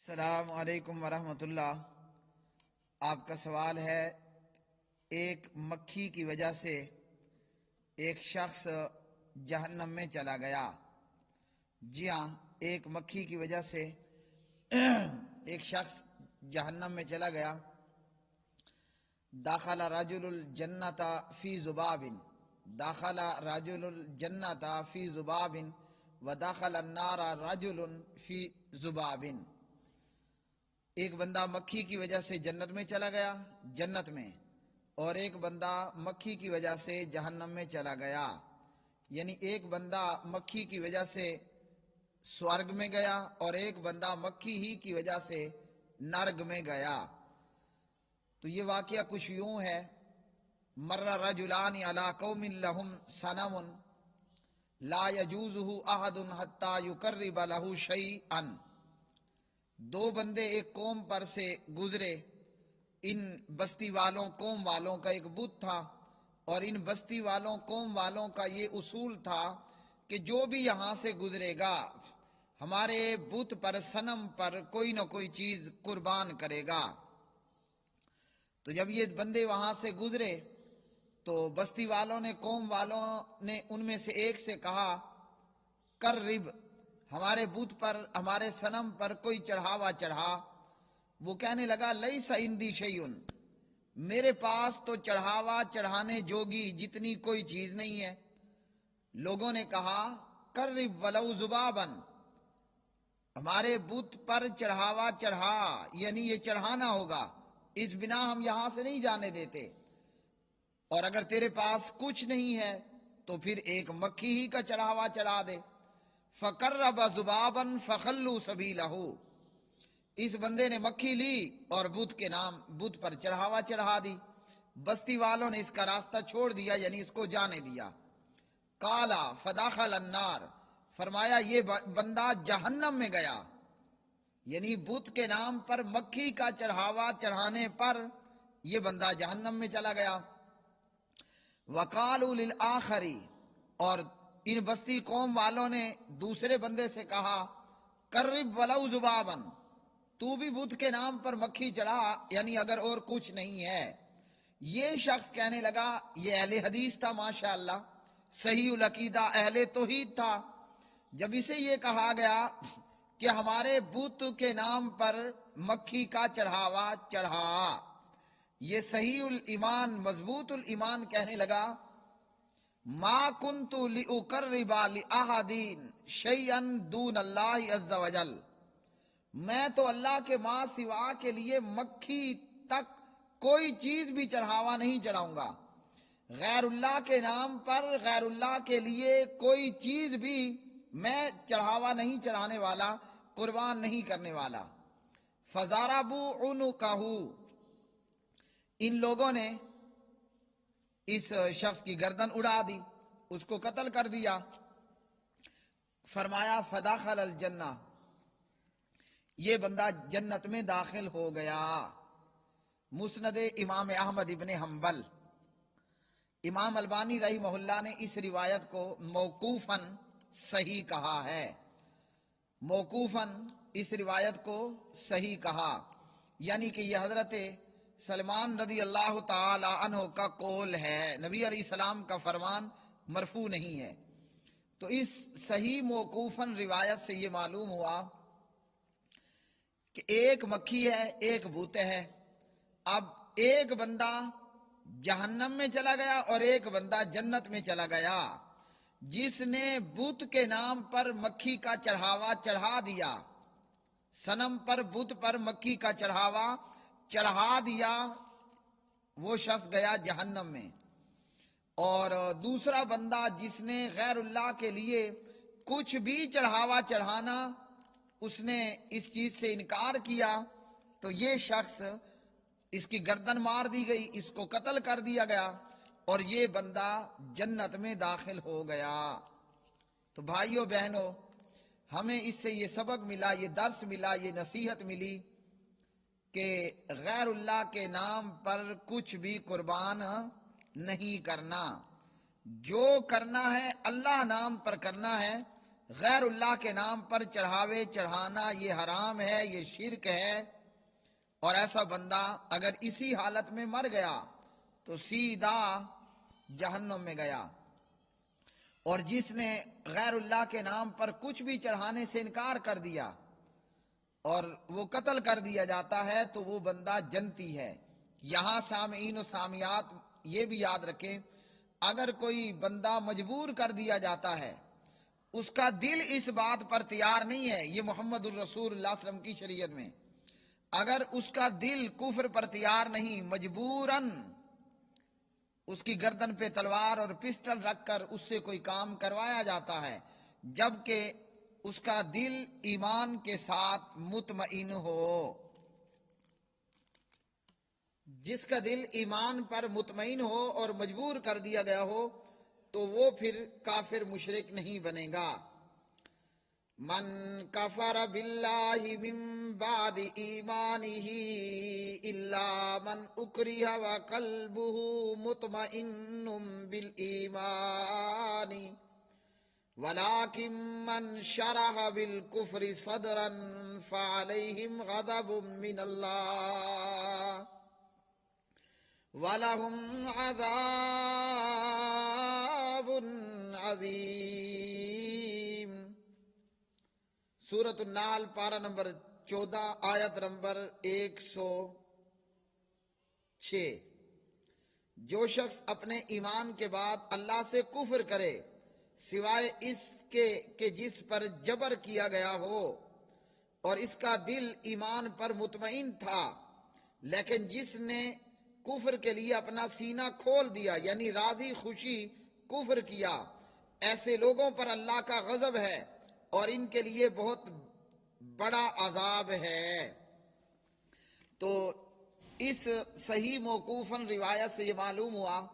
السلام علیکم ورحمۃ اللہ۔ آپ کا سوال ہے، ایک مکھی کی وجہ سے ایک شخص جہنم میں چلا گیا۔ جی ہاں، ایک مکھی کی وجہ سے ایک شخص جہنم میں چلا گیا۔ داخل رجل الجنت فی ذباب، داخل رجل الجنت فی ذباب وداخل النار رجل فی ذباب۔ ایک بندہ مکھی کی وجہ سے جنت میں چلا گیا، جنت میں، اور ایک بندہ مکھی کی وجہ سے جہنم میں چلا گیا۔ یعنی ایک بندہ مکھی کی وجہ سے سورگ میں گیا اور ایک بندہ مکھی ہی کی وجہ سے نرگ میں گیا۔ تو یہ واقعہ کچھ یوں ہے، مر رجلان علی قوم لہم صنم لا یجوزہ احد حتی یقرب لہ شیئا۔ دو بندے ایک قوم پر سے گزرے، ان بستی والوں قوم والوں کا ایک بت تھا، اور ان بستی والوں قوم والوں کا یہ اصول تھا کہ جو بھی یہاں سے گزرے گا ہمارے بت پر، صنم پر کوئی نہ کوئی چیز قربان کرے گا۔ تو جب یہ بندے وہاں سے گزرے تو بستی والوں نے، قوم والوں نے ان میں سے ایک سے کہا، قرب، ہمارے بت پر، ہمارے صنم پر کوئی چڑھاوا چڑھا۔ وہ کہنے لگا، لیس عندی شیء، میرے پاس تو چڑھاوا چڑھانے جوگی جتنی کوئی چیز نہیں ہے۔ لوگوں نے کہا، قرب ولو ذبابا، ہمارے بت پر چڑھاوا چڑھا، یعنی یہ چڑھانا ہوگا، اس بنا ہم یہاں سے نہیں جانے دیتے، اور اگر تیرے پاس کچھ نہیں ہے تو پھر ایک مکھی ہی کا چڑھاوا چڑھا دے۔ فَقَرَّبَ ذُبَابًا فَخَلُّوا سَبِيلَهُ، اس بندے نے مکھی لی اور بت کے نام، بت پر چڑھاوا چڑھا دی۔ بستی والوں نے اس کا راستہ چھوڑ دیا، یعنی اس کو جانے دیا۔ قَالَ فَدَخَلَ النَّارَ، فرمایا یہ بندہ جہنم میں گیا، یعنی بت کے نام پر مکھی کا چڑھاوا چڑھانے پر یہ بندہ جہنم میں چلا گیا۔ وَقَالُوا لِلْآخَرِ، اور ان بستی قوم والوں نے دوسرے بندے سے کہا، قرب ولو ذبابا، تو بھی بت کے نام پر مکھی چڑھا، یعنی اگر اور کچھ نہیں ہے۔ یہ شخص کہنے لگا، یہ اہل حدیث تھا ماشاءاللہ، صحیح العقیدہ، اہل توحید تھا۔ جب اسے یہ کہا گیا کہ ہمارے بت کے نام پر مکھی کا چڑھاوا چڑھا، یہ صحیح الایمان، مضبوط الایمان کہنے لگا، ما کنت لأقرب لأحد شیئا دون اللہ عز وجل، میں تو اللہ کے ماں سوا کے لیے مکھی تک کوئی چیز بھی چڑھاوا نہیں چڑھاؤں گا۔ غیر اللہ کے نام پر، غیر اللہ کے لیے کوئی چیز بھی میں چڑھاوا نہیں چڑھانے والا، قربان نہیں کرنے والا۔ فَضَرَبُوا عُنُقَهُ، ان لوگوں نے اس شخص کی گردن اڑا دی، اس کو قتل کر دیا۔ فرمایا فَدَخَلَ الْجَنَّةَ، یہ بندہ جنت میں داخل ہو گیا۔ مسند امام احمد ابن حنبل۔ امام البانی رحمہ اللہ نے اس روایت کو موقوفاً صحیح کہا ہے، موقوفاً اس روایت کو صحیح کہا، یعنی کہ یہ حضرت سلمان رضی اللہ تعالی عنہ کا قول ہے، نبی علیہ السلام کا فرمان مرفوع نہیں ہے۔ تو اس صحیح موقوفاً روایت سے یہ معلوم ہوا کہ ایک مکھی ہے، ایک بت ہے۔ اب ایک بندہ جہنم میں چلا گیا اور ایک بندہ جنت میں چلا گیا۔ جس نے بت کے نام پر مکھی کا چڑھاوا چڑھا دیا، صنم پر، بت پر مکھی کا چڑھاوا چڑھا دیا، وہ شخص گیا جہنم میں۔ اور دوسرا بندہ جس نے غیر اللہ کے لیے کچھ بھی چڑھاوا چڑھانا، اس نے اس چیز سے انکار کیا، تو یہ شخص، اس کی گردن مار دی گئی، اس کو قتل کر دیا گیا، اور یہ بندہ جنت میں داخل ہو گیا۔ تو بھائیو بہنوں، ہمیں اس سے یہ سبق ملا، یہ درس ملا، یہ نصیحت ملی کہ غیر اللہ کے نام پر کچھ بھی قربان نہیں کرنا، جو کرنا ہے اللہ نام پر کرنا ہے، غیر اللہ کے نام پر چڑھاوے چڑھانا یہ حرام ہے، یہ شرک ہے، اور ایسا بندہ اگر اسی حالت میں مر گیا تو سیدھا جہنم میں گیا۔ اور جس نے غیر اللہ کے نام پر کچھ بھی چڑھانے سے انکار کر دیا اور وہ قتل کر دیا جاتا ہے تو وہ بندہ جنتی ہے۔ یہاں سامعین و سامعات یہ بھی یاد رکھیں، اگر کوئی بندہ مجبور کر دیا جاتا ہے، اس کا دل اس بات پر تیار نہیں ہے، یہ محمد الرسول اللہ صلی اللہ علیہ وسلم کی شریعت میں، اگر اس کا دل کفر پر تیار نہیں، مجبوراً اس کی گردن پہ تلوار اور پسٹل رکھ کر اس سے کوئی کام کروایا جاتا ہے، جبکہ اس کا دل ایمان کے ساتھ مطمئن ہو۔ جس کا دل ایمان پر مطمئن ہو اور مجبور کر دیا گیا ہو تو وہ پھر کافر مشرک نہیں بنے گا۔ من کفر باللہ من بعد ایمانہ الا من اکرہ وقلبہ مطمئن بالایمان ولکن من شرح بالکفر صدرا فعلیہم غضب من اللہ وَلَهُمْ عَذَابٌ عَظِيمٌ۔ سورۃ النحل پارہ نمبر 14 آیت نمبر 106۔ جو شخص اپنے ایمان کے بعد اللہ سے کفر کرے سوائے اس کے کہ جس پر جبر کیا گیا ہو اور اس کا دل ایمان پر مطمئن تھا، لیکن جس نے کفر کے لیے اپنا سینہ کھول دیا یعنی راضی خوشی کفر کیا، ایسے لوگوں پر اللہ کا غضب ہے اور ان کے لیے بہت بڑا عذاب ہے۔ تو اس صحیح موقوفاً روایت سے یہ معلوم ہوا،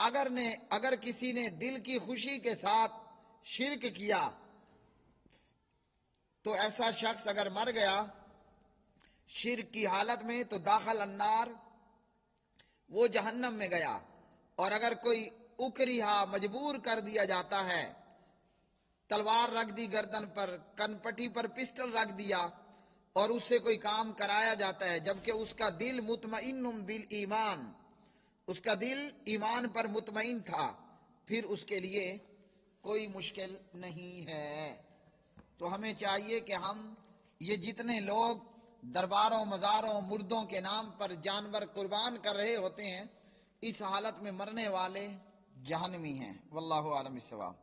اگر کسی نے دل کی خوشی کے ساتھ شرک کیا تو ایسا شخص اگر مر گیا شرک کی حالت میں تو داخل النار، وہ جہنم میں گیا۔ اور اگر کوئی اکریہا مجبور کر دیا جاتا ہے، تلوار رکھ دی گردن پر، کن پٹی پر پسٹل رکھ دیا اور اس سے کوئی کام کرایا جاتا ہے جبکہ اس کا دل مطمئن بالایمان، اس کا دل ایمان پر مطمئن تھا، پھر اس کے لیے کوئی مشکل نہیں ہے۔ تو ہمیں چاہیے کہ ہم یہ جتنے لوگ درباروں مزاروں مردوں کے نام پر جانور قربان کر رہے ہوتے ہیں، اس حالت میں مرنے والے جہنمی ہیں۔ واللہ اعلم بالصواب۔